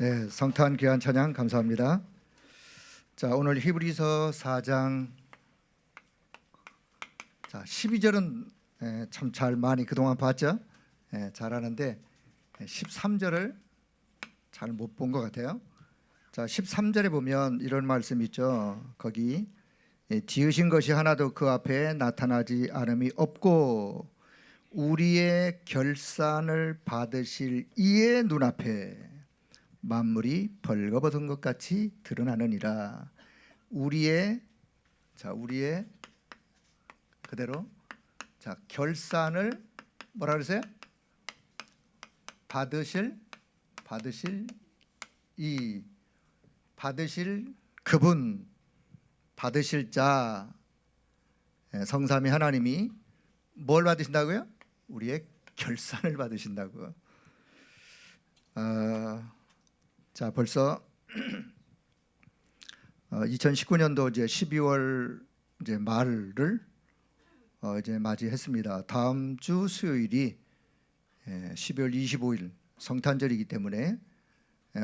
네, 성탄 귀한 찬양 감사합니다. 자, 오늘 히브리서 4장 12절은 참 잘 많이 그동안 봤죠? 잘하는데 13절을 잘 못 본 것 같아요. 자, 13절에 보면 이런 말씀이 있죠. 거기 지으신 것이 하나도 그 앞에 나타나지 않음이 없고 우리의 결산을 받으실 이의 눈앞에 만물이 벌거벗은 것 같이 드러나느니라. 우리의 그대로 결산을 뭐라 그러세요? 받으실 그분, 받으실 자, 성삼위 하나님이 뭘 받으신다고요? 우리의 결산을 받으신다고. 자, 벌써 2019년도 이제 12월 이제 말을 이제 맞이했습니다. 다음 주 수요일이 12월 25일 성탄절이기 때문에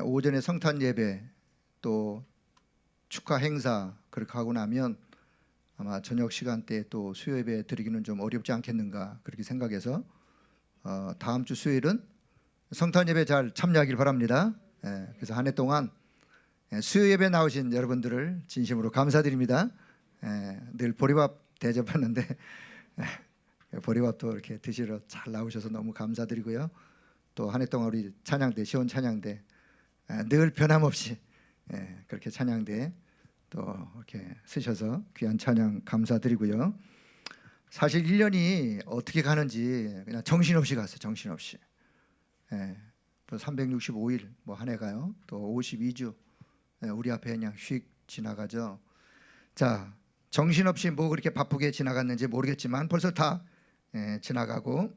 오전에 성탄 예배 또 축하 행사 그렇게 하고 나면 아마 저녁 시간대에 또 수요 예배 드리기는 좀 어렵지 않겠는가 그렇게 생각해서 다음 주 수요일은 성탄 예배 잘 참여하길 바랍니다. 그래서 한 해 동안 수요 예배 나오신 여러분들을 진심으로 감사드립니다. 늘 보리밥 대접하는데 보리밥도 이렇게 드시러 잘 나오셔서 너무 감사드리고요. 또 한 해 동안 우리 찬양대, 시온 찬양대 늘 변함없이 그렇게 찬양대 또 이렇게 쓰셔서 귀한 찬양 감사드리고요. 사실 1년이 어떻게 가는지 그냥 정신없이 갔어요. 정신없이. 365일 뭐 한 해가요. 또 52주 우리 앞에 그냥 휙 지나가죠. 자, 정신없이 뭐 그렇게 바쁘게 지나갔는지 모르겠지만 벌써 다 지나가고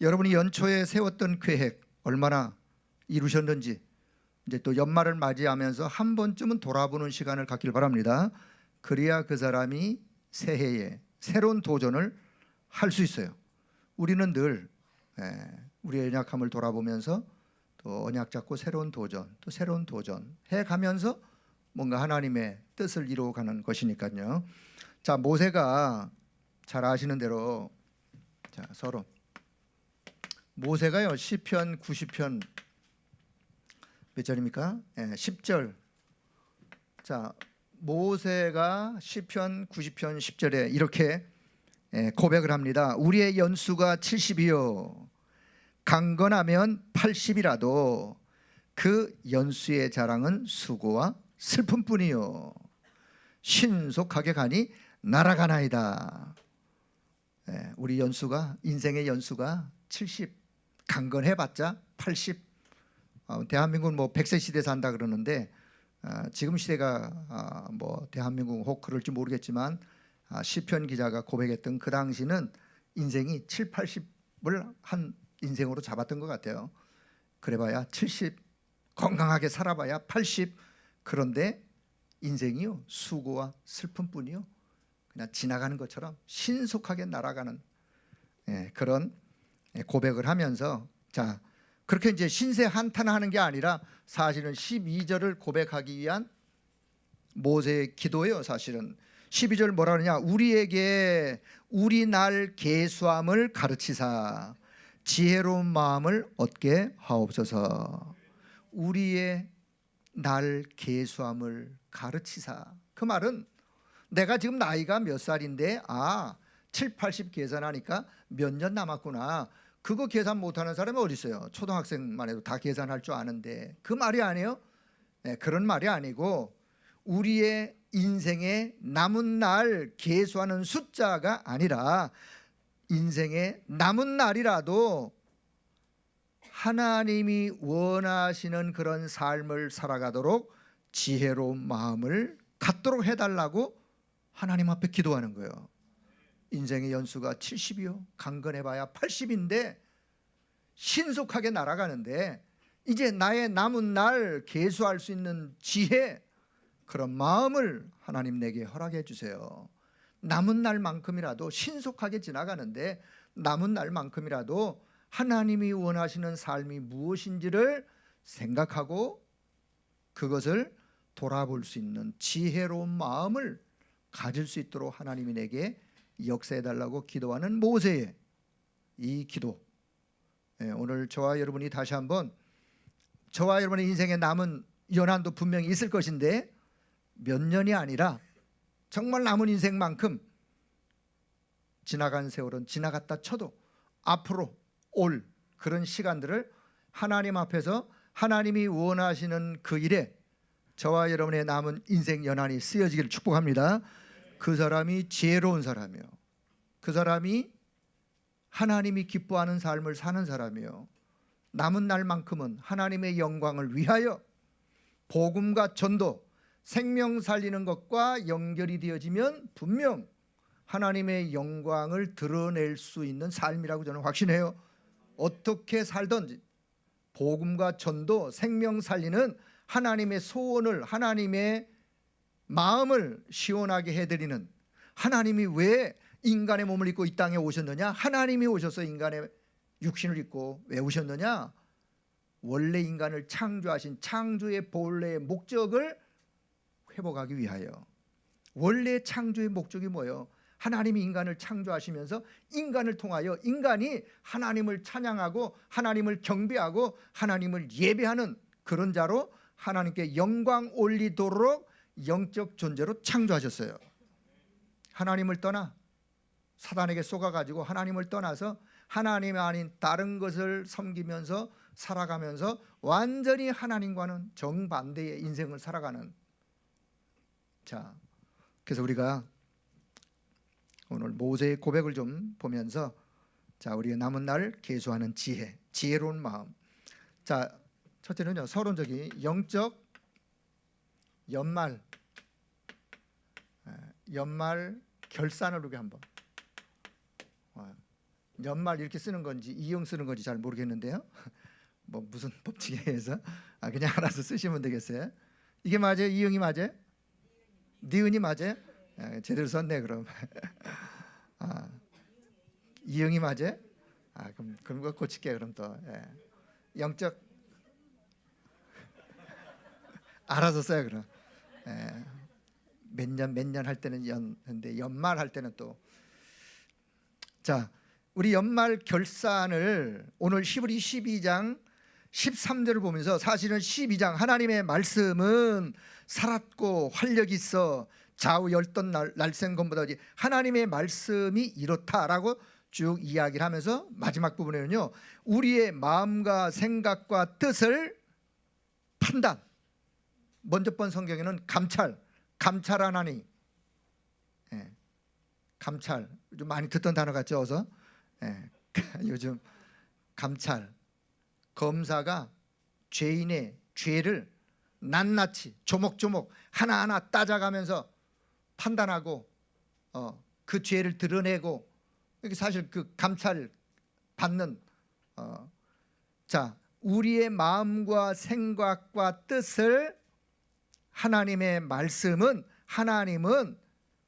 여러분이 연초에 세웠던 계획 얼마나 이루셨는지 이제 또 연말을 맞이하면서 한 번쯤은 돌아보는 시간을 갖길 바랍니다. 그래야 그 사람이 새해에 새로운 도전을 할 수 있어요. 우리는 늘 우리의 연약함을 돌아보면서 또 언약 잡고 새로운 도전 또 새로운 도전 해가면서 뭔가 하나님의 뜻을 이루어가는 것이니까요. 자, 모세가 잘 아시는 대로 서로 모세가요 시편 90편 몇 절입니까? 10절. 자, 모세가 시편 90편 10절에 이렇게 고백을 합니다. 우리의 연수가 70이요 강건하면 80이라도 그 연수의 자랑은 수고와 슬픔뿐이요 신속하게 가니 날아가나이다. 우리 연수가 인생의 연수가 70 강건해봤자 80. 대한민국은 뭐 100세 시대 산다 그러는데 지금 시대가 뭐 대한민국 혹 그럴지 모르겠지만 시편 기자가 고백했던 그 당시는 인생이 7, 80을 한 인생으로 잡았던 것 같아요. 그래봐야 70 건강하게 살아봐야 80. 그런데 인생이요 수고와 슬픔뿐이요 그냥 지나가는 것처럼 신속하게 날아가는 그런 고백을 하면서 자 그렇게 이제 신세 한탄하는 게 아니라 사실은 12절을 고백하기 위한 모세의 기도예요. 사실은 12절 뭐라 그러냐 우리에게 우리 날 계수함을 가르치사 지혜로운 마음을 얻게 하옵소서. 우리의 날 계수함을 가르치사. 그 말은 내가 지금 나이가 몇 살인데 7, 80 계산하니까 몇 년 남았구나. 그거 계산 못하는 사람이 어디 있어요? 초등학생만 해도 다 계산할 줄 아는데 그 말이 아니에요. 그런 말이 아니고 우리의 인생의 남은 날 계수하는 숫자가 아니라 인생의 남은 날이라도 하나님이 원하시는 그런 삶을 살아가도록 지혜로운 마음을 갖도록 해달라고 하나님 앞에 기도하는 거예요. 인생의 연수가 70이요 강건해봐야 80인데 신속하게 날아가는데 이제 나의 남은 날 계수할 수 있는 지혜 그런 마음을 하나님 내게 허락해 주세요. 남은 날만큼이라도 신속하게 지나가는데 남은 날만큼이라도 하나님이 원하시는 삶이 무엇인지를 생각하고 그것을 돌아볼 수 있는 지혜로운 마음을 가질 수 있도록 하나님이 내게 역사해 달라고 기도하는 모세의 이 기도. 오늘 저와 여러분이 다시 한번, 저와 여러분의 인생에 남은 연한도 분명히 있을 것인데 몇 년이 아니라 정말 남은 인생만큼, 지나간 세월은 지나갔다 쳐도 앞으로 올 그런 시간들을 하나님 앞에서 하나님이 원하시는 그 일에 저와 여러분의 남은 인생 연한이 쓰여지기를 축복합니다. 그 사람이 지혜로운 사람이요, 그 사람이 하나님이 기뻐하는 삶을 사는 사람이요, 남은 날만큼은 하나님의 영광을 위하여 복음과 전도, 생명 살리는 것과 연결이 되어지면 분명 하나님의 영광을 드러낼 수 있는 삶이라고 저는 확신해요. 어떻게 살든지 복음과 전도, 생명 살리는 하나님의 소원을, 하나님의 마음을 시원하게 해드리는, 하나님이 왜 인간의 몸을 입고 이 땅에 오셨느냐? 하나님이 오셔서 인간의 육신을 입고 왜 오셨느냐? 원래 인간을 창조하신 창조의 본래의 목적을 회복하기 위하여. 원래 창조의 목적이 뭐예요? 하나님이 인간을 창조하시면서 인간을 통하여 인간이 하나님을 찬양하고 하나님을 경배하고 하나님을 예배하는 그런 자로 하나님께 영광 올리도록 영적 존재로 창조하셨어요. 하나님을 떠나 사단에게 속아가지고 하나님을 떠나서 하나님 아닌 다른 것을 섬기면서 살아가면서 완전히 하나님과는 정반대의 인생을 살아가는. 자, 그래서 우리가 오늘 모세의 고백을 좀 보면서, 자, 우리가 남은 날 계수하는 지혜, 지혜로운 마음. 자, 첫째는요, 서론적인 영적 연말 결산을 우리가 한번, 연말 이렇게 쓰는 건지 이형 쓰는 건지 잘 모르겠는데요. 뭐 무슨 법칙에 의해서 그냥 알아서 쓰시면 되겠어요. 이게 맞아요? 이형이 맞아요? 니은이 맞아요? 제대로 썼네 그럼. 이형이 맞아요? 그럼 그거 고칠게. 그럼 또 영적 알아서 써요 그럼. 몇 년 할 때는 근데 연말 할 때는 또. 자, 우리 연말 결산을 오늘 히브리 12장 13절을 보면서, 사실은 12장 하나님의 말씀은 살았고 활력 있어 좌우 열던 날쌘검보다 하나님의 말씀이 이렇다라고 쭉 이야기를 하면서 마지막 부분에는요, 우리의 마음과 생각과 뜻을 판단, 먼저 번 성경에는 감찰하나니, 감찰 좀 많이 듣던 단어 같죠, 어서? 요즘 감찰, 검사가 죄인의 죄를 낱낱이 조목조목 하나하나 따져가면서 판단하고 그 죄를 드러내고, 이게 사실 그 감찰 받는. 자, 우리의 마음과 생각과 뜻을 하나님의 말씀은, 하나님은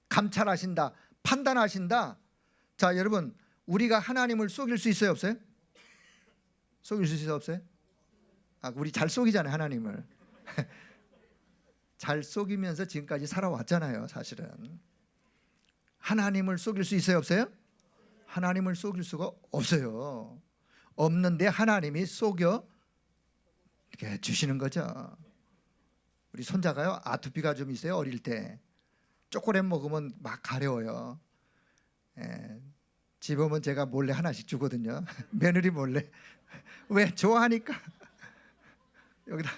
감찰하신다, 판단하신다. 자, 여러분, 우리가 하나님을 속일 수 있어요, 없어요? 속일 수 있어요, 없어요? 우리 잘 속이잖아요, 하나님을. 잘 속이면서 지금까지 살아왔잖아요, 사실은. 하나님을 속일 수 있어요, 없어요? 하나님을 속일 수가 없어요. 없는데 하나님이 속여 이렇게 주시는 거죠. 우리 손자가요, 아토피가 좀 있어요. 어릴 때 초콜릿 먹으면 막 가려워요. 집 오면 제가 몰래 하나씩 주거든요. 며느리 몰래. 왜? 좋아하니까. 여기다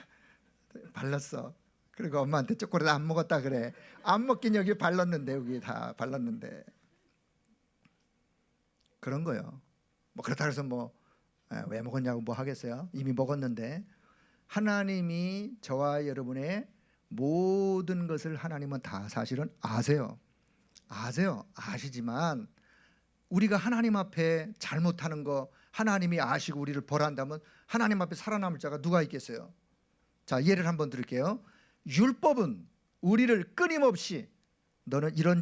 발랐어. 그리고 엄마한테 초콜릿 안 먹었다 그래. 안 먹긴 여기 발랐는데, 여기 다 발랐는데. 그런 거요. 뭐 그렇다 해서 왜 먹었냐고 뭐 하겠어요? 이미 먹었는데. 하나님이 저와 여러분의 모든 것을 하나님은 다 사실은 아세요. 아시지만 우리가 하나님 앞에 잘못하는 거 하나님이 아시고 우리를 벌한다면 하나님 앞에 살아남을 자가 누가 있겠어요? 자, 예를 한번 들을게요. 율법은 우리를 끊임없이 너는 이런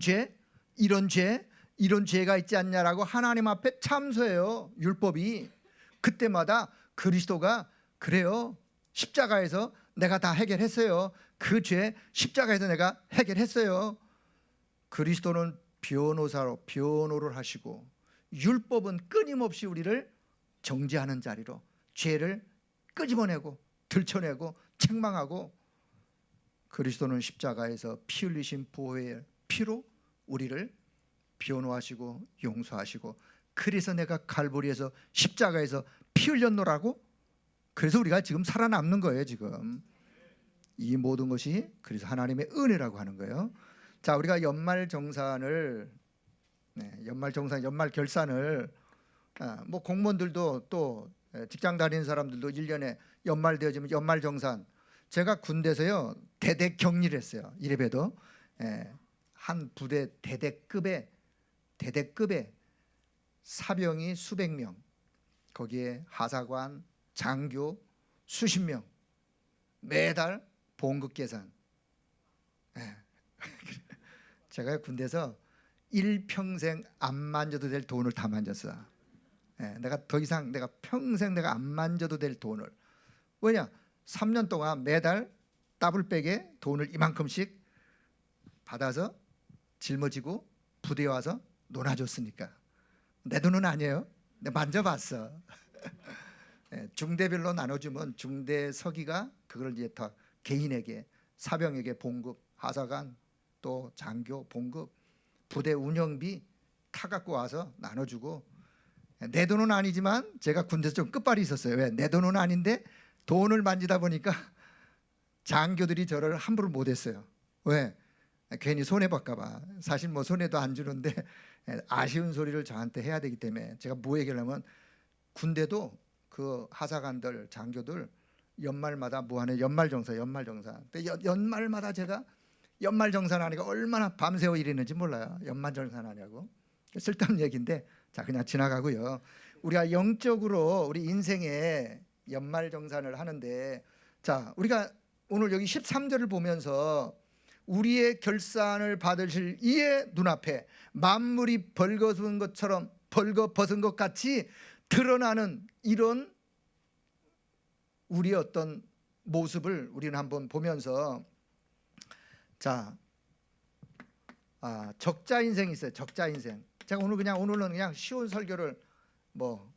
죄가 있지 않냐라고 하나님 앞에 참소해요. 율법이. 그때마다 그리스도가 그래요. 십자가에서 내가 다 해결했어요. 그 죄 십자가에서 내가 해결했어요. 그리스도는 변호를 하시고 율법은 끊임없이 우리를 정죄하는 자리로 죄를 끄집어내고 들춰내고 책망하고, 그리스도는 십자가에서 피 흘리신 보혈의 피로 우리를 변호하시고 용서하시고, 그래서 내가 갈보리에서 십자가에서 피 흘렸노라고. 그래서 우리가 지금 살아남는 거예요. 지금 이 모든 것이 그래서 하나님의 은혜라고 하는 거예요. 자, 우리가 연말정산을 연말 결산을 뭐 공무원들도 또 직장 다니는 사람들도 1년에 연말 되어지면 연말정산. 제가 군대에서요 대대 격리를 했어요. 이래봬도 한 부대 대대급에 사병이 수백 명, 거기에 하사관, 장교 수십 명, 매달 봉급 계산. 제가 군대에서 일평생 안 만져도 될 돈을 다 만졌어. 내가 더 이상 내가 평생 내가 안 만져도 될 돈을. 왜냐? 3년 동안 매달 더블백에 돈을 이만큼씩 받아서 짊어지고 부대에 와서 놀아줬으니까. 내 돈은 아니에요. 내가 만져봤어. 중대별로 나눠주면 중대 서기가 그걸 이제 다 개인에게, 사병에게 봉급, 하사관 또 장교 봉급, 부대 운영비 타 갖고 와서 나눠주고. 내 돈은 아니지만 제가 군대에서 좀 끝발이 있었어요. 왜? 내 돈은 아닌데 돈을 만지다 보니까 장교들이 저를 함부로 못했어요. 왜? 괜히 손해볼까 봐. 사실 뭐 손해도 안 주는데 아쉬운 소리를 저한테 해야 되기 때문에 제가 뭐 얘기하려면, 군대도 그 하사관들 장교들 연말마다 뭐 하냐, 연말정산. 근데 연말마다 제가 연말정산하니까 얼마나 밤새워 일했는지 몰라요. 연말정산하냐고. 쓸데없는 얘기인데 자 그냥 지나가고요. 우리가 영적으로 우리 인생에 연말정산을 하는데, 자 우리가 오늘 여기 13절을 보면서 우리의 결산을 받으실 이의 눈앞에 만물이 벌거벗은 것 같이 드러나는 이런 우리의 어떤 모습을 우리는 한번 보면서, 자, 적자 인생이 있어요. 적자 인생. 제가 오늘은 그냥 쉬운 설교를 뭐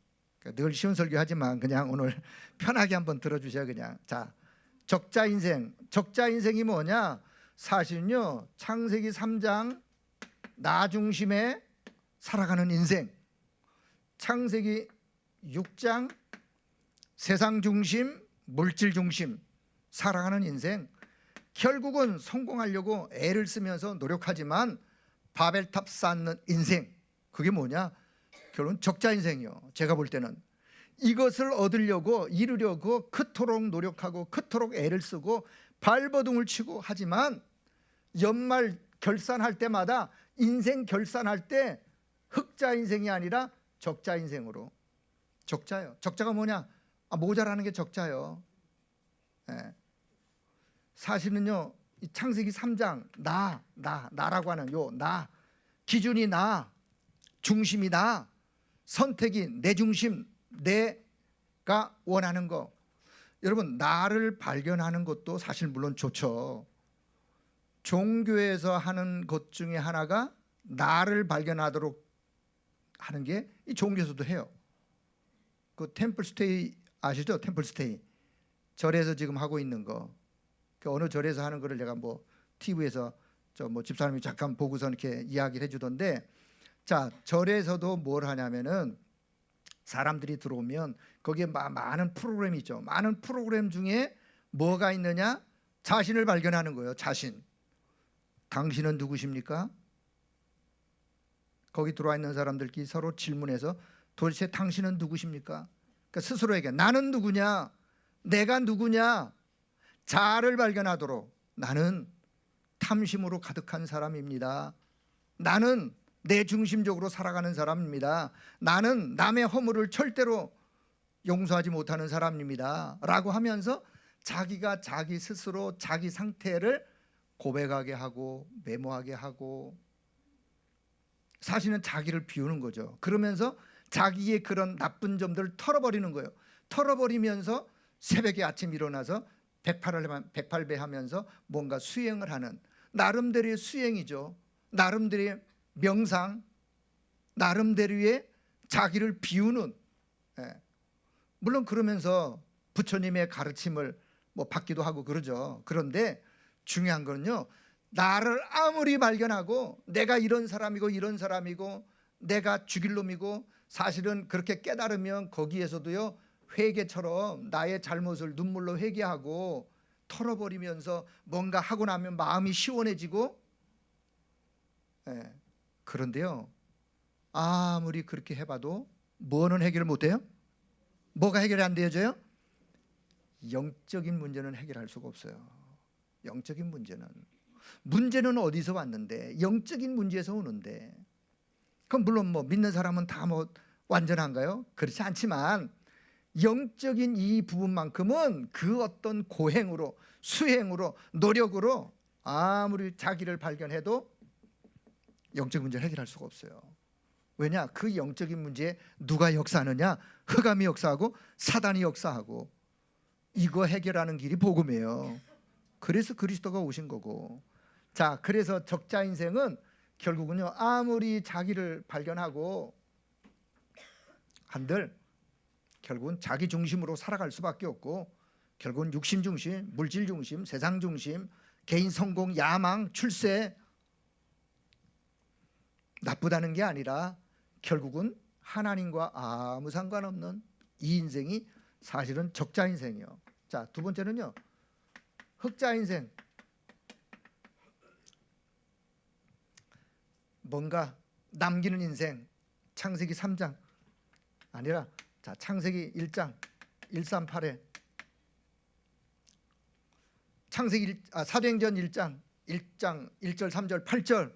늘 쉬운 설교 하지만 그냥 오늘 편하게 한번 들어주세요. 그냥. 자, 적자 인생이 뭐냐? 사실은요 창세기 3장 나 중심에 살아가는 인생, 창세기 6장 세상 중심, 물질 중심 살아가는 인생. 결국은 성공하려고 애를 쓰면서 노력하지만 바벨탑 쌓는 인생. 그게 뭐냐? 결국은 적자 인생이요. 제가 볼 때는 이것을 얻으려고 이루려고 그토록 노력하고 그토록 애를 쓰고 발버둥을 치고 하지만 연말 결산할 때마다, 인생 결산할 때 흑자 인생이 아니라 적자 인생으로. 적자요. 적자가 뭐냐? 모자라는 게 적자요. 사실은요 이 창세기 3장 나라고 하는 요 나, 기준이 나, 중심이 나, 선택이 내 중심, 내가 원하는 거. 여러분 나를 발견하는 것도 사실 물론 좋죠. 종교에서 하는 것 중에 하나가 나를 발견하도록 하는 게 이 종교에서도 해요. 그 템플스테이 아시죠? 템플스테이 절에서 지금 하고 있는 거. 그 어느 절에서 하는 거를 제가 뭐 TV에서 저 뭐 집사람이 잠깐 보고서 이렇게 이야기를 해주던데, 자 절에서도 뭘 하냐면은 사람들이 들어오면 거기에 많은 프로그램이 있죠. 많은 프로그램 중에 뭐가 있느냐? 자신을 발견하는 거예요. 자신. 당신은 누구십니까? 거기 들어와 있는 사람들끼리 서로 질문해서 도대체 당신은 누구십니까? 그러니까 스스로에게 나는 누구냐? 내가 누구냐? 자아를 발견하도록. 나는 탐심으로 가득한 사람입니다. 나는 내 중심적으로 살아가는 사람입니다. 나는 남의 허물을 절대로 용서하지 못하는 사람입니다. 라고 하면서 자기가 자기 스스로 자기 상태를 고백하게 하고 메모하게 하고, 사실은 자기를 비우는 거죠. 그러면서 자기의 그런 나쁜 점들을 털어버리는 거예요. 털어버리면서 새벽에 아침 일어나서 108배 하면서 뭔가 수행을 하는 나름대로의 수행이죠. 나름대로의 명상, 나름대로의 자기를 비우는, 물론 그러면서 부처님의 가르침을 뭐 받기도 하고 그러죠. 그런데 중요한 거는요, 나를 아무리 발견하고 내가 이런 사람이고 이런 사람이고 내가 죽일 놈이고, 사실은 그렇게 깨달으면 거기에서도요 회개처럼 나의 잘못을 눈물로 회개하고 털어버리면서 뭔가 하고 나면 마음이 시원해지고, 그런데요 아무리 그렇게 해봐도 뭐는 해결을 못해요? 뭐가 해결이 안 되어져요? 영적인 문제는 해결할 수가 없어요. 영적인 문제는 어디서 왔는데, 영적인 문제에서 오는데, 그럼 물론 뭐 믿는 사람은 다 뭐 완전한가요? 그렇지 않지만 영적인 이 부분만큼은 그 어떤 고행으로, 수행으로, 노력으로 아무리 자기를 발견해도 영적인 문제를 해결할 수가 없어요. 왜냐? 그 영적인 문제에 누가 역사하느냐? 흑암이 역사하고 사단이 역사하고, 이거 해결하는 길이 복음이에요. 그래서 그리스도가 오신 거고. 자, 그래서 적자 인생은 결국은요, 아무리 자기를 발견하고 한들 결국은 자기 중심으로 살아갈 수밖에 없고, 결국은 육신 중심, 물질 중심, 세상 중심, 개인 성공, 야망, 출세, 나쁘다는 게 아니라 결국은 하나님과 아무 상관없는 이 인생이 사실은 적자 인생이요. 자, 두 번째는요, 흑자 인생. 뭔가 남기는 인생. 창세기 3장 아니라, 자, 창세기 1장 138에 사도행전 1장 1절 3절 8절.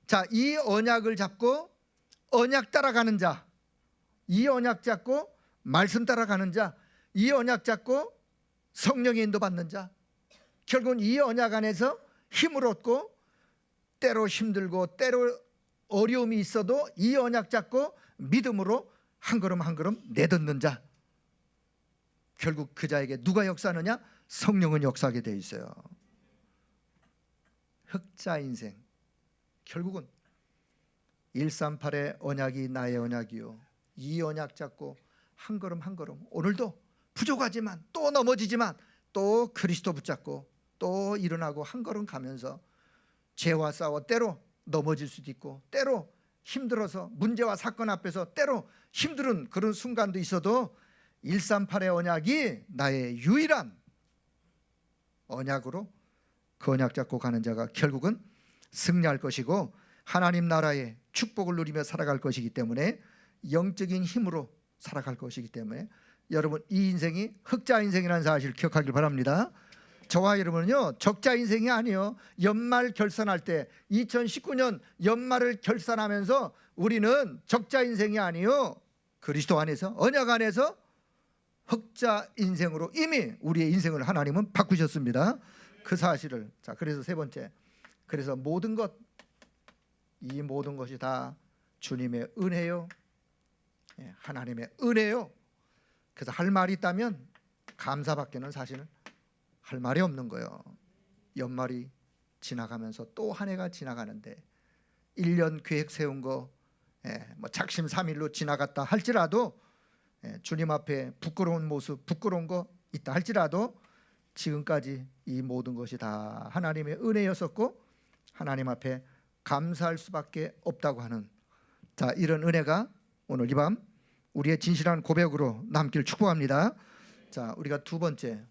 자, 이 언약을 잡고 언약 따라가는 자, 이 언약 잡고 말씀 따라가는 자, 이 언약 잡고 성령의 인도 받는 자, 결국은 이 언약 안에서 힘을 얻고, 때로 힘들고 때로 어려움이 있어도 이 언약 잡고 믿음으로 한 걸음 한 걸음 내딛는 자, 결국 그 자에게 누가 역사하느냐? 성령은 역사하게 되어 있어요. 흑자 인생, 결국은 138의 언약이 나의 언약이요, 이 언약 잡고 한 걸음 한 걸음, 오늘도 부족하지만 또 넘어지지만 또 그리스도 붙잡고 또 일어나고 한 걸음 가면서, 죄와 싸워 때로 넘어질 수도 있고, 때로 힘들어서 문제와 사건 앞에서 때로 힘든 그런 순간도 있어도 138의 언약이 나의 유일한 언약으로 그 언약 잡고 가는 자가 결국은 승리할 것이고, 하나님 나라의 축복을 누리며 살아갈 것이기 때문에, 영적인 힘으로 살아갈 것이기 때문에, 여러분 이 인생이 흑자 인생이라는 사실을 기억하길 바랍니다. 저와 여러분은요, 적자 인생이 아니에요. 연말 결산할 때 2019년 연말을 결산하면서 우리는 적자 인생이 아니에요. 그리스도 안에서, 언약 안에서 흑자 인생으로 이미 우리의 인생을 하나님은 바꾸셨습니다. 그 사실을. 자, 그래서 세 번째, 그래서 모든 것, 이 모든 것이 다 주님의 은혜요, 하나님의 은혜요. 그래서 할 말이 있다면 감사밖에는 사실은 할 말이 없는 거예요. 연말이 지나가면서 또 한 해가 지나가는데 1년 계획 세운 거 뭐 작심삼일로 지나갔다 할지라도, 주님 앞에 부끄러운 모습, 부끄러운 거 있다 할지라도, 지금까지 이 모든 것이 다 하나님의 은혜였었고 하나님 앞에 감사할 수밖에 없다고 하는, 자, 이런 은혜가 오늘 이 밤 우리의 진실한 고백으로 남길 축복합니다. 자, 우리가 두 번째,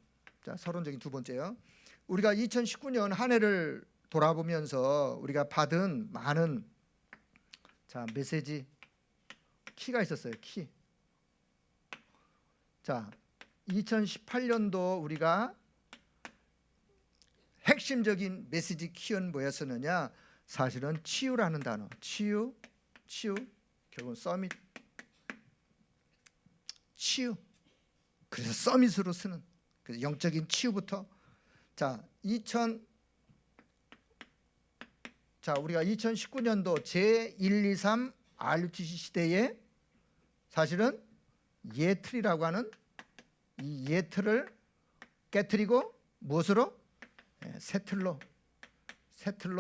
자, 서론적인 두 번째요. 우리가 2019년 한 해를 돌아보면서 우리가 받은 많은, 자, 메시지 키가 있었어요. 키. 자, 2018년도 우리가 핵심적인 메시지 키는 뭐였었느냐? 사실은 치유라는 단어. 치유, 결국은 서밋, 치유. 그래서 서밋으로 쓰는, 그래서 영적인 치유부터. 자, 우리가 2019년도 제123 RUTC 시대에 사실은 예틀이라고 하는 이 예틀을 깨트리고 무엇으로? 새 틀로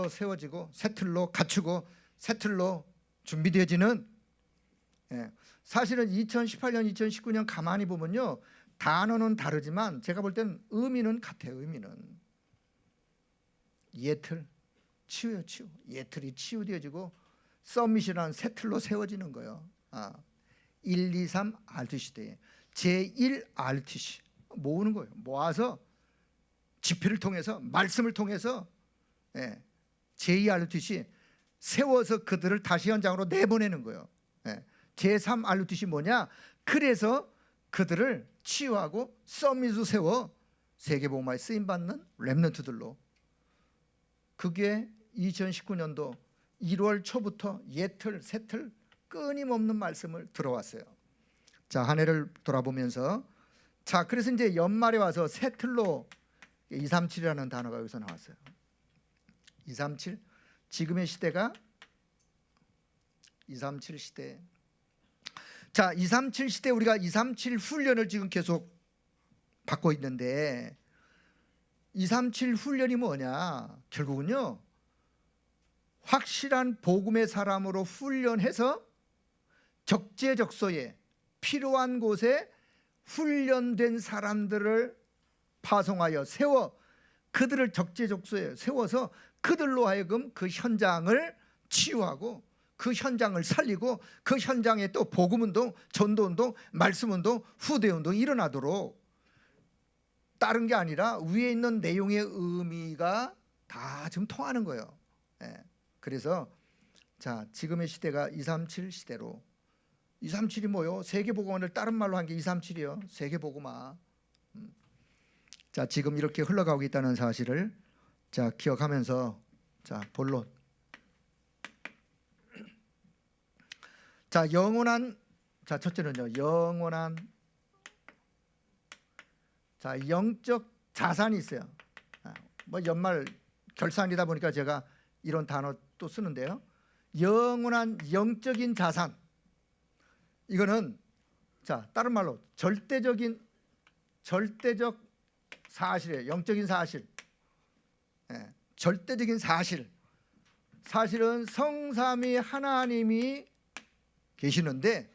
세워지고 새 틀로 갖추고 새 틀로 준비되어지는. 사실은 2018년 2019년 가만히 보면요, 단어는 다르지만 제가 볼 때는 의미는 같아요. 의미는 예틀, 치유요. 치유. 예틀이 치유되어지고 서밋이라는 새 틀로 세워지는 거예요. 1, 2, 3 RTC 때 제1 RTC 모으는 거예요. 모아서 집회를 통해서 말씀을 통해서 제2 RTC 세워서 그들을 다시 현장으로 내보내는 거예요. 제3 RTC 뭐냐? 그래서 그들을 치유하고 서밋으로 세워 세계복음화에 쓰임받는 렘넌트들로. 그게 2019년도 1월 초부터 예틀 새틀 끊임없는 말씀을 들어왔어요. 자, 한 해를 돌아보면서, 자, 그래서 이제 연말에 와서 새틀로 237이라는 단어가 여기서 나왔어요. 237. 지금의 시대가 237 시대. 자, 237 시대, 우리가 237 훈련을 지금 계속 받고 있는데, 237 훈련이 뭐냐? 결국은요, 확실한 복음의 사람으로 훈련해서 적재적소에 필요한 곳에 훈련된 사람들을 파송하여 세워 그들을 적재적소에 세워서 그들로 하여금 그 현장을 치유하고 그 현장을 살리고 그 현장에 또 복음운동, 전도운동, 말씀운동, 후대운동 일어나도록, 다른 게 아니라 위에 있는 내용의 의미가 다 지금 통하는 거예요. 그래서 자, 지금의 시대가 237 시대로. 237이 뭐요? 세계복음화를 다른 말로 한 게 237이요. 세계복음화. 자, 지금 이렇게 흘러가고 있다는 사실을 자, 기억하면서, 자, 본론. 자, 영원한, 자, 첫째는요, 영원한, 자, 영적 자산이 있어요. 뭐 연말 결산이다 보니까 제가 이런 단어 또 쓰는데요. 영원한 영적인 자산. 이거는 자, 다른 말로 절대적 사실이에요. 영적인 사실. 절대적인 사실. 사실은 성삼위 하나님이 계시는데,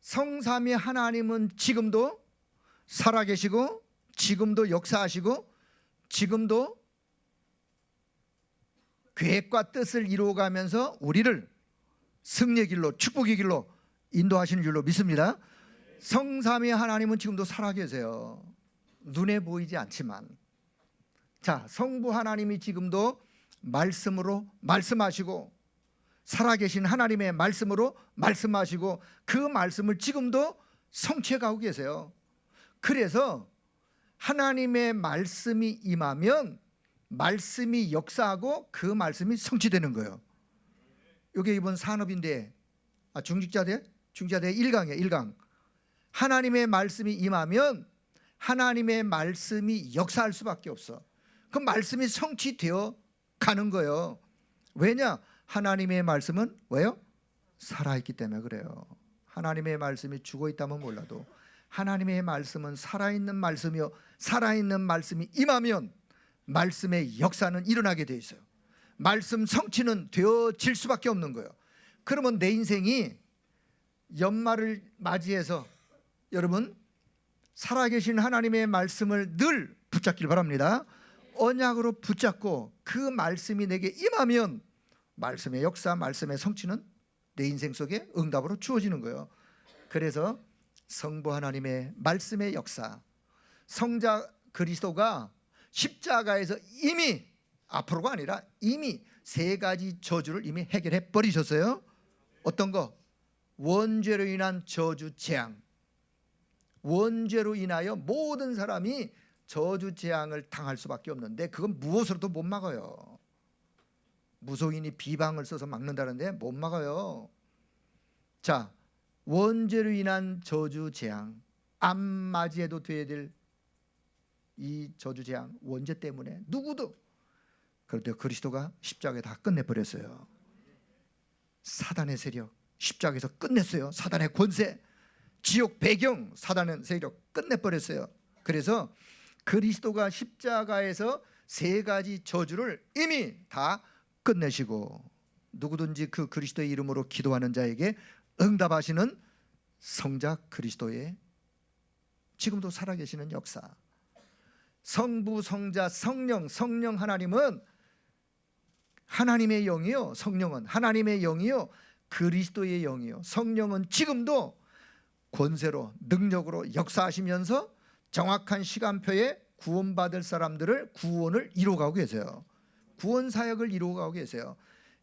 성삼위 하나님은 지금도 살아계시고 지금도 역사하시고 지금도 계획과 뜻을 이루어가면서 우리를 승리의 길로, 축복의 길로 인도하시는 줄로 믿습니다. 성삼위 하나님은 지금도 살아계세요. 눈에 보이지 않지만. 자, 성부 하나님이 지금도 말씀으로 말씀하시고, 살아계신 하나님의 말씀으로 말씀하시고, 그 말씀을 지금도 성취해가고 계세요. 그래서 하나님의 말씀이 임하면 말씀이 역사하고 그 말씀이 성취되는 거예요. 이게 이번 산업인데, 중직자대 1강이에요. 1강. 하나님의 말씀이 임하면 하나님의 말씀이 역사할 수밖에 없어. 그 말씀이 성취되어 가는 거예요. 왜냐? 하나님의 말씀은 왜요? 살아있기 때문에 그래요. 하나님의 말씀이 죽어 있다면 몰라도 하나님의 말씀은 살아있는 말씀이요, 살아있는 말씀이 임하면 말씀의 역사는 일어나게 돼 있어요. 말씀 성취는 되어질 수밖에 없는 거예요. 그러면 내 인생이 연말을 맞이해서 여러분 살아계신 하나님의 말씀을 늘 붙잡길 바랍니다. 언약으로 붙잡고 그 말씀이 내게 임하면 말씀의 역사, 말씀의 성취는 내 인생 속에 응답으로 주어지는 거예요. 그래서 성부 하나님의 말씀의 역사, 성자 그리스도가 십자가에서 이미, 앞으로가 아니라 이미 세 가지 저주를 이미 해결해 버리셨어요. 어떤 거? 원죄로 인한 저주 재앙. 원죄로 인하여 모든 사람이 저주 재앙을 당할 수밖에 없는데, 그건 무엇으로도 못 막아요. 무속인이 비방을 써서 막는다는데 못 막아요. 자, 원죄로 인한 저주 재앙, 안 맞이해도 돼야 될 이 저주 재앙, 원죄 때문에 누구도. 그런데 그리스도가 십자가에 다 끝내버렸어요. 사단의 세력 십자가에서 끝냈어요. 사단의 권세, 지옥 배경, 사단의 세력 끝내버렸어요. 그래서 그리스도가 십자가에서 세 가지 저주를 이미 다 끝내시고 누구든지 그 그리스도의 이름으로 기도하는 자에게 응답하시는 성자 그리스도의 지금도 살아계시는 역사, 성부, 성자, 성령, 성령 하나님은 하나님의 영이요, 성령은 하나님의 영이요, 그리스도의 영이요, 성령은 지금도 권세로 능력으로 역사하시면서 정확한 시간표에 구원받을 사람들을 구원을 이루어가고 계세요. 구원 사역을 이루어가고 계세요.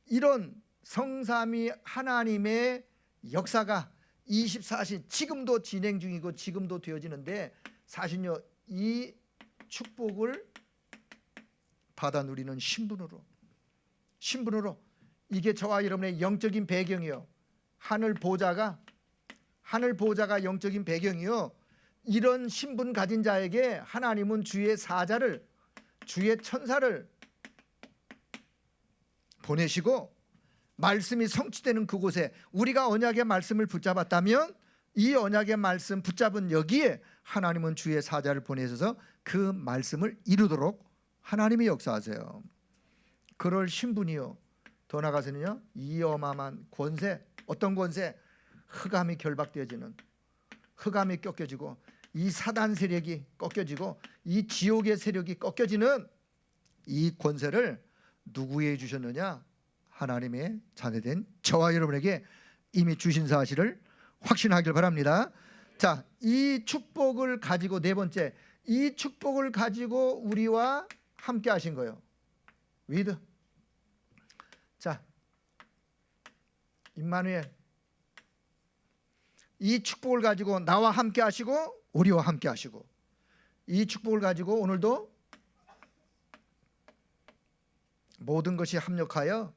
이런 성삼위 하나님의 역사가 24시 지금도 진행 중이고 지금도 되어지는데 사실요 이 축복을 받아 누리는 신분으로 이게 저와 여러분의 영적인 배경이요. 하늘 보좌가 영적인 배경이요. 이런 신분 가진 자에게 하나님은 주의 사자를 주의 천사를 보내시고 말씀이 성취되는 그곳에 우리가 언약의 말씀을 붙잡았다면 이 언약의 말씀 붙잡은 여기에 하나님은 주의 사자를 보내셔서 그 말씀을 이루도록 하나님이 역사하세요. 그럴 신분이요. 더 나아가서는요 이 어마어마한 권세, 어떤 권세? 흑암이 결박되어지는, 흑암이 꺾여지고 이 사단 세력이 꺾여지고 이 지옥의 세력이 꺾여지는 이 권세를 누구에게 주셨느냐? 하나님의 자녀된 저와 여러분에게 이미 주신 사실을 확신하길 바랍니다. 자, 이 축복을 가지고 네 번째, 이 축복을 가지고 우리와 함께 하신 거예요. with. 자, 임마누엘, 이 축복을 가지고 나와 함께 하시고 우리와 함께 하시고 이 축복을 가지고 오늘도 모든 것이 합력하여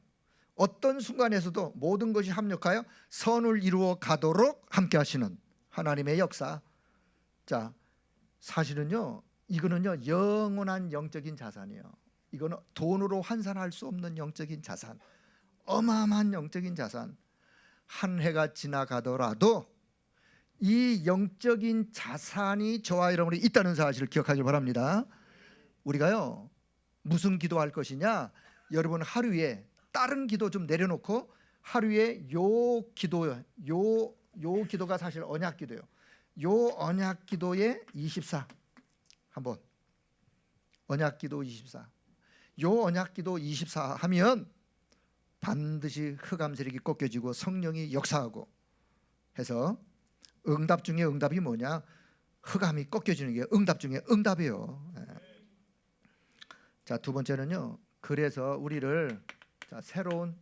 어떤 순간에서도 모든 것이 합력하여 선을 이루어 가도록 함께 하시는 하나님의 역사. 자, 사실은요 이거는요 영원한 영적인 자산이에요. 이거는 돈으로 환산할 수 없는 영적인 자산, 어마어마한 영적인 자산. 한 해가 지나가더라도 이 영적인 자산이 저와 여러분이 있다는 사실을 기억하길 바랍니다. 우리가요 무슨 기도할 것이냐? 여러분 하루에 다른 기도 좀 내려놓고 하루에 요 기도가 사실 언약 기도예요. 요 언약 기도에 24 한번 언약 기도 24. 요 언약 기도 24 하면 반드시 흑암 세력이 꺾여지고 성령이 역사하고 해서 응답 중에 응답이 뭐냐? 흑암이 꺾여지는 게 응답 중에 응답이에요. 자, 두 번째는요. 그래서 우리를 자, 새로운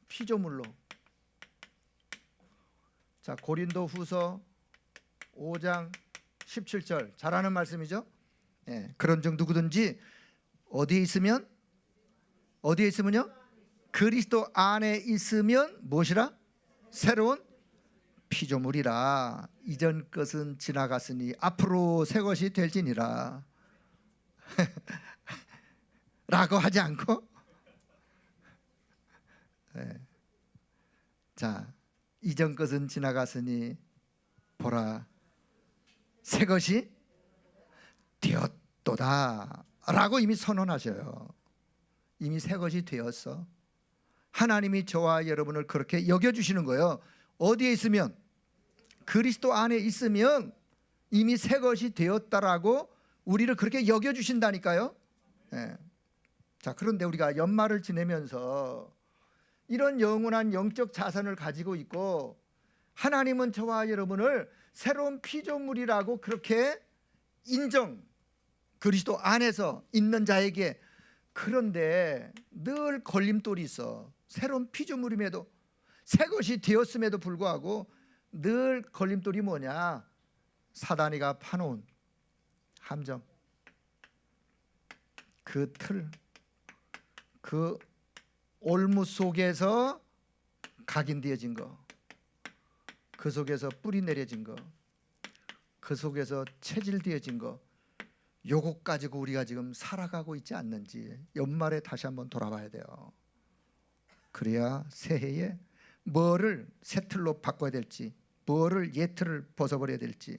피조물로 자, 고린도후서 5장 17절 잘하는 말씀이죠. 그런 중 누구든지 어디에 있으면요? 그리스도 안에 있으면 무엇이라? 새로운 피조물이라. 이전 것은 지나갔으니 앞으로 새 것이 될지니라. 라고 하지 않고 자, 이전 것은 지나갔으니 보라 새 것이 되었도다 라고 이미 선언하셔요. 이미 새 것이 되었어. 하나님이 저와 여러분을 그렇게 여겨주시는 거예요. 어디에 있으면? 그리스도 안에 있으면 이미 새 것이 되었다라고 우리를 그렇게 여겨주신다니까요. 자, 그런데 우리가 연말을 지내면서 이런 영원한 영적 자산을 가지고 있고 하나님은 저와 여러분을 새로운 피조물이라고 그렇게 인정, 그리스도 안에서 있는 자에게. 그런데 늘 걸림돌이 있어. 새로운 피조물임에도 새 것이 되었음에도 불구하고 늘 걸림돌이 뭐냐? 사단이가 파놓은 함정, 그 틀, 그 올무 속에서 각인되어진 거, 그 속에서 뿌리 내려진 거, 그 속에서 체질되어진 거, 요것 가지고 우리가 지금 살아가고 있지 않는지 연말에 다시 한번 돌아봐야 돼요. 그래야 새해에 뭐를 새 틀로 바꿔야 될지, 뭐를 옛 틀을 벗어버려야 될지.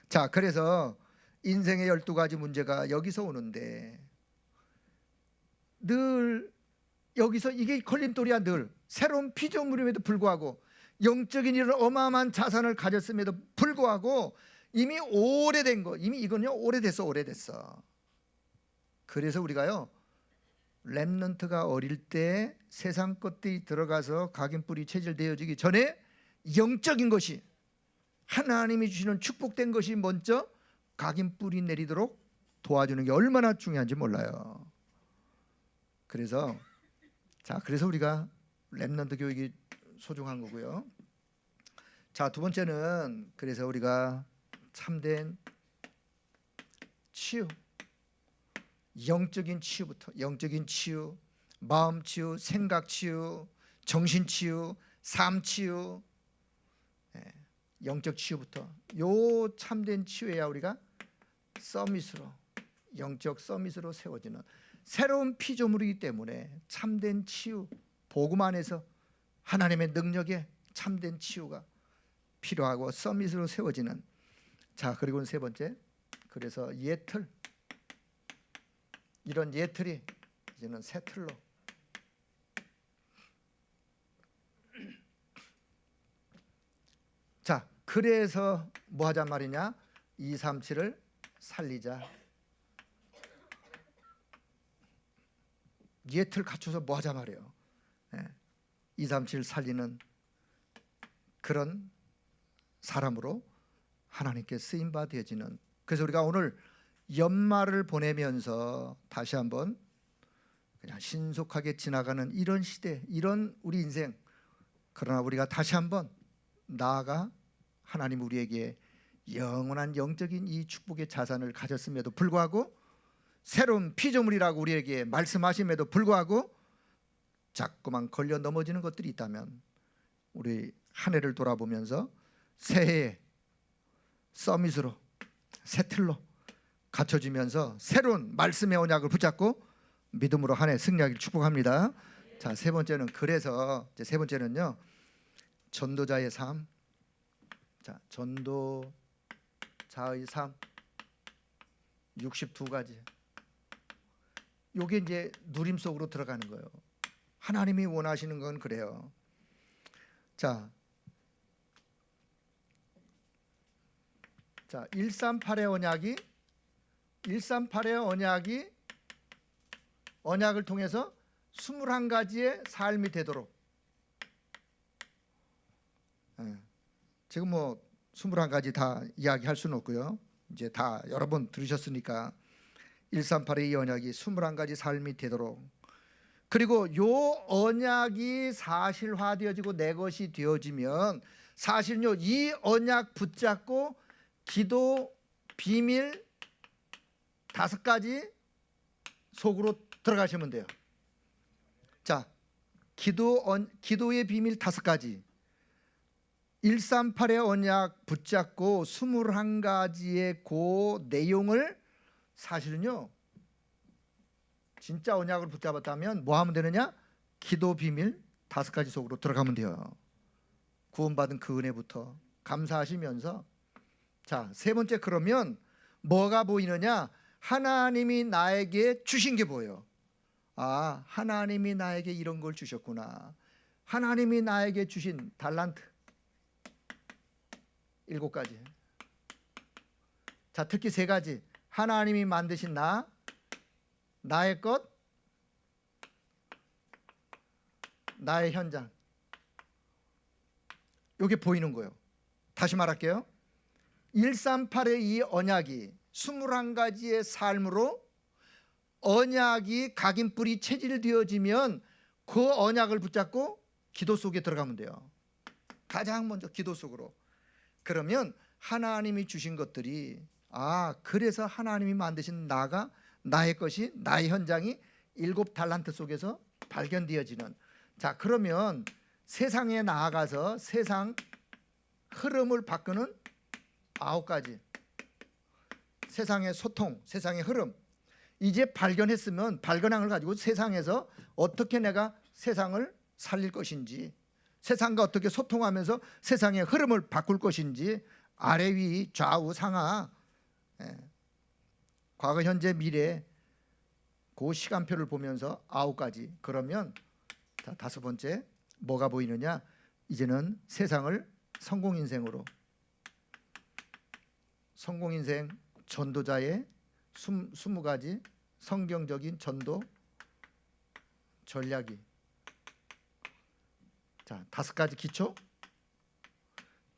자, 그래서 인생의 12가지 문제가 여기서 오는데 늘 여기서 이게 걸림돌이야. 늘 새로운 피조물임에도 불구하고 영적인 이런 어마어마한 자산을 가졌음에도 불구하고 이미 오래된 거, 이미 이건요 오래됐어. 그래서 우리가요 렘넌트가 어릴 때 세상 것들이 들어가서 각인뿔이 체질되어지기 전에 영적인 것이 하나님이 주시는 축복된 것이 먼저 각인뿔이 내리도록 도와주는 게 얼마나 중요한지 몰라요. 그래서 우리가 렘넌트 교육이 소중한 거고요. 자, 두 번째는 그래서 우리가 참된 치유, 영적인 치유부터, 영적인 치유, 마음 치유, 생각 치유, 정신 치유, 삶 치유, 영적 치유부터 요 참된 치유해야 우리가 서밋으로, 영적 서밋으로 세워지는 새로운 피조물이기 때문에 참된 치유, 복음 안에서 하나님의 능력에 참된 치유가 필요하고 서밋으로 세워지는. 자, 그리고 세 번째, 그래서 예틀, 이런 예틀이 이제는 새 틀로 자, 그래서 뭐 하자 말이냐? 237을 살리자. 예틀 갖춰서 뭐 하자 말이에요. 237 살리는 그런 사람으로 하나님께 쓰임바 되어지는. 그래서 우리가 오늘 연말을 보내면서 다시 한번 그냥 신속하게 지나가는 이런 시대, 이런 우리 인생, 그러나 우리가 다시 한번 나아가 하나님 우리에게 영원한 영적인 이 축복의 자산을 가졌음에도 불구하고 새로운 피조물이라고 우리에게 말씀하심에도 불구하고 자꾸만 걸려 넘어지는 것들이 있다면 우리 한 해를 돌아보면서 새해에 서밋으로, 새 틀로 갖춰지면서 새로운 말씀의 언약을 붙잡고 믿음으로 한 해 승리하기를 축복합니다. 자, 세 번째는 그래서 이제 세 번째는요, 전도자의 삶. 자, 전도자의 삶 62가지. 요게 이제 누림 속으로 들어가는 거예요. 하나님이 원하시는 건 그래요. 자, 138의 언약을 통해서 21가지의 삶이 되도록. 지금 뭐 21가지 다 이야기할 수는 없고요. 이제 다 여러 번 들으셨으니까 138의 이 언약이 21가지 삶이 되도록, 그리고 요 언약이 사실화되어지고 내 것이 되어지면 사실요 이 언약 붙잡고 기도 비밀 5가지 속으로 들어가시면 돼요. 자, 기도의 비밀 5가지, 138의 언약 붙잡고 21가지의 그 내용을 사실은요 진짜 언약을 붙잡았다면 뭐 하면 되느냐? 기도 비밀 5가지 속으로 들어가면 돼요. 구원받은 그 은혜부터 감사하시면서. 자, 세 번째, 그러면 뭐가 보이느냐? 하나님이 나에게 주신 게 보여요. 아, 하나님이 나에게 이런 걸 주셨구나. 하나님이 나에게 주신 달란트 7가지. 자, 특히 3가지. 하나님이 만드신 나의 것, 나의 현장. 이게 보이는 거예요. 다시 말할게요. 138의 이 언약이 21가지의 삶으로 언약이 각인뿔이 체질되어지면 그 언약을 붙잡고 기도 속에 들어가면 돼요. 가장 먼저 기도 속으로. 그러면 하나님이 주신 것들이, 아, 그래서 하나님이 만드신 나의 것이, 나의 현장이 7달란트 속에서 발견되어지는. 자, 그러면 세상에 나아가서 세상 흐름을 바꾸는 9가지. 세상의 소통, 세상의 흐름. 이제 발견했으면 발견한 걸 가지고 세상에서 어떻게 내가 세상을 살릴 것인지, 세상과 어떻게 소통하면서 세상의 흐름을 바꿀 것인지, 아래 위 좌우 상하 과거, 현재, 미래 그 시간표를 보면서 9가지. 그러면 자, 5번째 뭐가 보이느냐? 이제는 세상을 성공인생으로, 성공인생 전도자의 20가지 성경적인 전도 전략이, 자, 5가지 기초,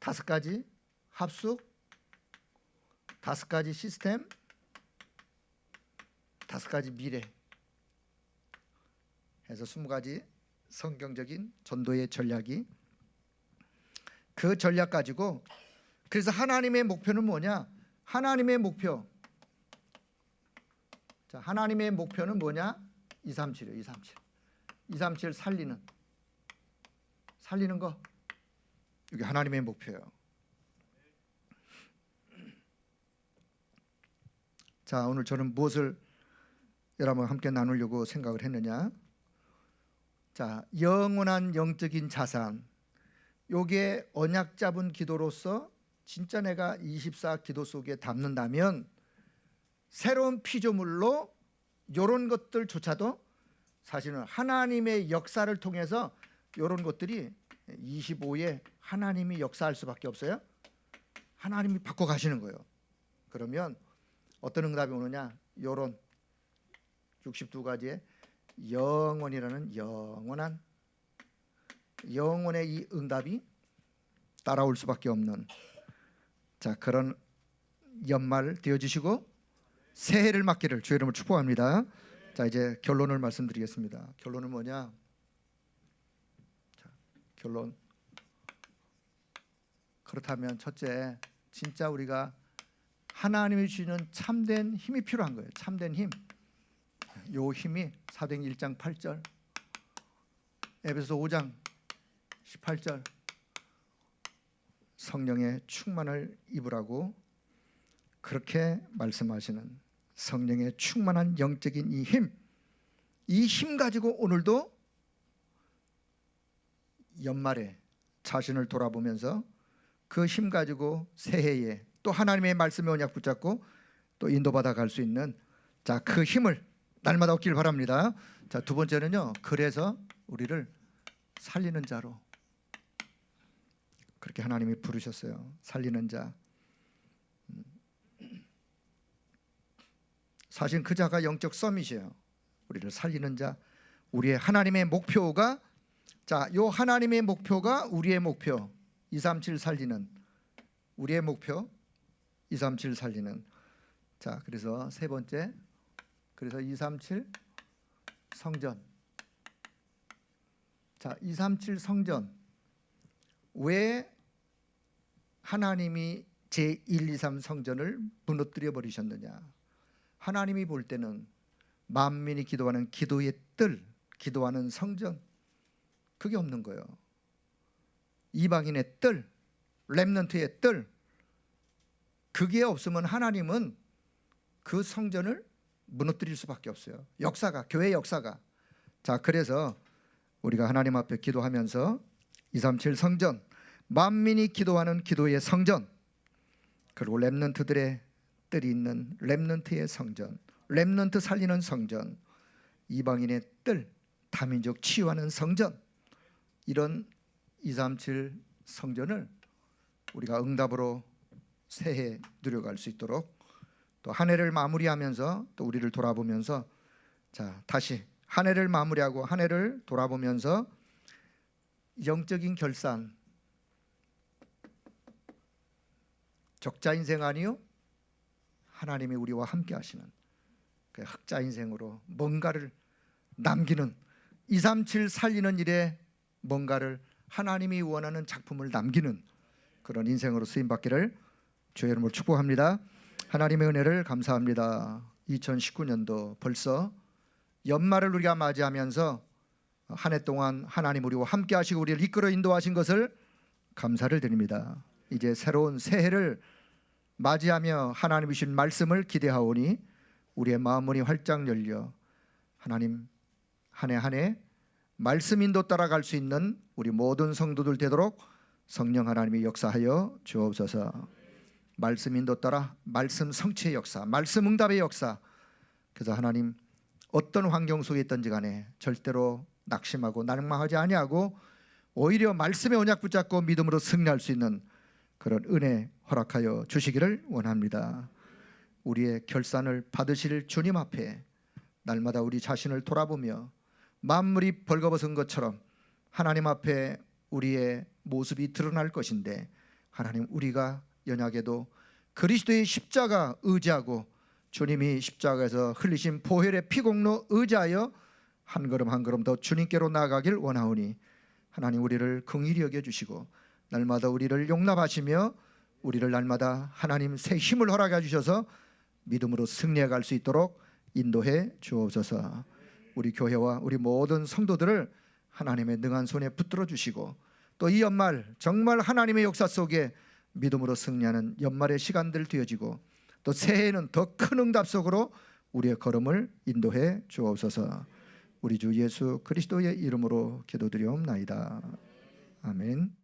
5가지 합숙, 5가지 시스템, 5가지 미래 해서 20가지 성경적인 전도의 전략이, 그 전략 가지고, 그래서 하나님의 목표는 뭐냐? 하나님의 목표, 자, 하나님의 목표는 뭐냐? 237이요. 237. 237 살리는 거, 이게 하나님의 목표예요. 자, 오늘 저는 무엇을 여러분과 함께 나누려고 생각을 했느냐? 자, 영원한 영적인 자산, 요게 언약 잡은 기도로서 진짜 내가 24 기도 속에 담는다면 새로운 피조물로 이런 것들조차도 사실은 하나님의 역사를 통해서 이런 것들이 25에 하나님이 역사할 수밖에 없어요. 하나님이 바꿔 가시는 거예요. 그러면 어떤 응답이 오느냐? 이런 62가지의 영원이라는 영원의 이 응답이 따라올 수밖에 없는, 자, 그런 연말 되어주시고 새해를 맞기를 주의 이름으로 축복합니다. 자, 이제 결론을 말씀드리겠습니다. 결론은 뭐냐? 자, 결론. 그렇다면 첫째, 진짜 우리가 하나님이 주시는 참된 힘이 필요한 거예요. 참된 힘. 요 힘이 사도행전 1장 8절, 에베소서 5장 18절, 성령의 충만을 입으라고 그렇게 말씀하시는 성령의 충만한 영적인 이 힘 가지고 오늘도 연말에 자신을 돌아보면서 그 힘 가지고 새해에 또 하나님의 말씀의 언약 붙잡고 또 인도받아 갈 수 있는, 자, 그 힘을 날마다 얻길 바랍니다. 자, 두 번째는요, 그래서 우리를 살리는 자로, 그렇게 하나님이 부르셨어요. 살리는 자. 사실 그 자가 영적 서밋이에요. 우리를 살리는 자. 우리의 하나님의 목표가, 자, 요 하나님의 목표가 우리의 목표. 237 살리는 우리의 목표. 237 살리는. 자, 그래서 세 번째, 그래서 237 성전. 자, 237 성전. 왜 하나님이 제1, 2, 3 성전을 무너뜨려 버리셨느냐? 하나님이 볼 때는 만민이 기도하는 기도의 뜰, 기도하는 성전, 그게 없는 거예요. 이방인의 뜰, 렘넌트의 뜰, 그게 없으면 하나님은 그 성전을 무너뜨릴 수밖에 없어요. 역사가, 교회 역사가. 자, 그래서 우리가 하나님 앞에 기도하면서 237 성전, 만민이 기도하는 기도의 성전, 그리고 렘넌트들의 뜰이 있는 렘넌트의 성전, 렘넌트 살리는 성전, 이방인의 뜰, 다민족 치유하는 성전, 이런 237 성전을 우리가 응답으로 새해 누려갈 수 있도록, 또 한 해를 마무리하면서 또 우리를 돌아보면서, 자, 다시 한 해를 마무리하고 한 해를 돌아보면서 영적인 결산, 적자 인생 아니요, 하나님이 우리와 함께 하시는 그 흑자 인생으로 뭔가를 남기는, 237 살리는 일에 뭔가를 하나님이 원하는 작품을 남기는 그런 인생으로 쓰임받기를 주의 이름으로 축복합니다. 하나님의 은혜를 감사합니다. 2019년도 벌써 연말을 우리가 맞이하면서 한 해 동안 하나님 우리와 함께 하시고 우리를 이끌어 인도하신 것을 감사를 드립니다. 이제 새로운 새해를 맞이하며 하나님이 주신 말씀을 기대하오니 우리의 마음문이 활짝 열려 하나님 한 해 한 해 말씀 인도 따라갈 수 있는 우리 모든 성도들 되도록 성령 하나님이 역사하여 주옵소서. 말씀 인도 따라 말씀 성취의 역사, 말씀 응답의 역사. 그래서 하나님 어떤 환경 속에 있든지 간에 절대로 낙심하고 낙망하지 아니하고 오히려 말씀의 언약 붙잡고 믿음으로 승리할 수 있는 그런 은혜 허락하여 주시기를 원합니다. 우리의 결산을 받으실 주님 앞에 날마다 우리 자신을 돌아보며 만물이 벌거벗은 것처럼 하나님 앞에 우리의 모습이 드러날 것인데, 하나님 우리가 연약해도 그리스도의 십자가 의지하고 주님이 십자가에서 흘리신 보혈의 피공로 의지하여 한 걸음 한 걸음 더 주님께로 나아가길 원하오니 하나님 우리를 긍휼히 여겨주시고 날마다 우리를 용납하시며 우리를 날마다 하나님 새 힘을 허락해 주셔서 믿음으로 승리해 갈 수 있도록 인도해 주옵소서. 우리 교회와 우리 모든 성도들을 하나님의 능한 손에 붙들어 주시고 또 이 연말 정말 하나님의 역사 속에 믿음으로 승리하는 연말의 시간들 되어지고 또 새해에는 더 큰 응답 속으로 우리의 걸음을 인도해 주옵소서. 우리 주 예수 그리스도의 이름으로 기도드리옵나이다. 아멘.